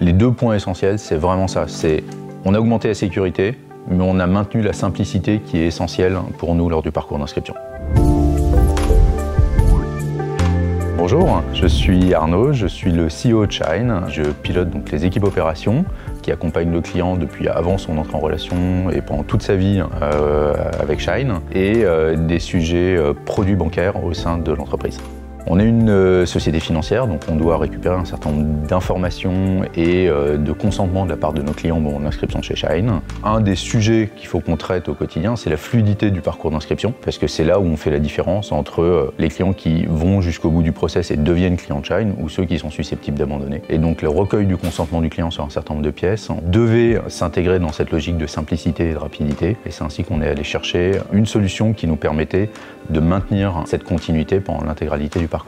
Les deux points essentiels, c'est vraiment ça. On a augmenté la sécurité, mais on a maintenu la simplicité qui est essentielle pour nous lors du parcours d'inscription. Bonjour, je suis Arnaud, je suis le CEO de Shine. Je pilote donc les équipes opérations qui accompagnent le client depuis avant son entrée en relation et pendant toute sa vie avec Shine et des sujets produits bancaires au sein de l'entreprise. On est une société financière, donc on doit récupérer un certain nombre d'informations et de consentement de la part de nos clients pour l'inscription chez Shine. Un des sujets qu'il faut qu'on traite au quotidien, c'est la fluidité du parcours d'inscription, parce que c'est là où on fait la différence entre les clients qui vont jusqu'au bout du process et deviennent clients de Shine ou ceux qui sont susceptibles d'abandonner. Et donc le recueil du consentement du client sur un certain nombre de pièces devait s'intégrer dans cette logique de simplicité et de rapidité. Et c'est ainsi qu'on est allé chercher une solution qui nous permettait de maintenir cette continuité pendant l'intégralité du parcours.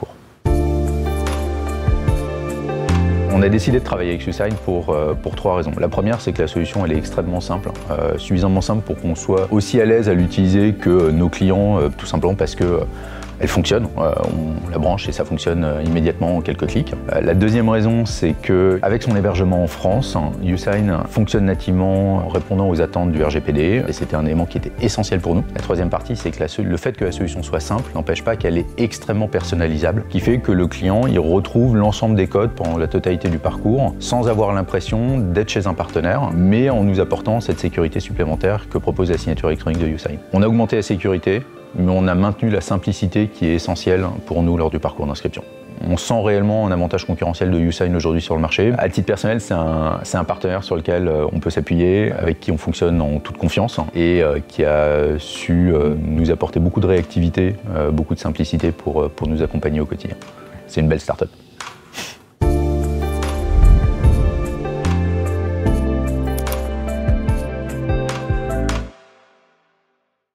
On a décidé de travailler avec YouSign pour trois raisons. La première, c'est que la solution elle est extrêmement simple, suffisamment simple pour qu'on soit aussi à l'aise à l'utiliser que nos clients, tout simplement parce que elle fonctionne, on la branche et ça fonctionne immédiatement en quelques clics. La deuxième raison, c'est qu'avec son hébergement en France, YouSign fonctionne nativement en répondant aux attentes du RGPD et c'était un élément qui était essentiel pour nous. La troisième partie, c'est que le fait que la solution soit simple n'empêche pas qu'elle est extrêmement personnalisable, qui fait que le client il retrouve l'ensemble des codes pendant la totalité du parcours sans avoir l'impression d'être chez un partenaire, mais en nous apportant cette sécurité supplémentaire que propose la signature électronique de YouSign. On a augmenté la sécurité, mais on a maintenu la simplicité qui est essentielle pour nous lors du parcours d'inscription. On sent réellement un avantage concurrentiel de YouSign aujourd'hui sur le marché. À titre personnel, c'est un partenaire sur lequel on peut s'appuyer, avec qui on fonctionne en toute confiance et qui a su nous apporter beaucoup de réactivité, beaucoup de simplicité pour nous accompagner au quotidien. C'est une belle start-up.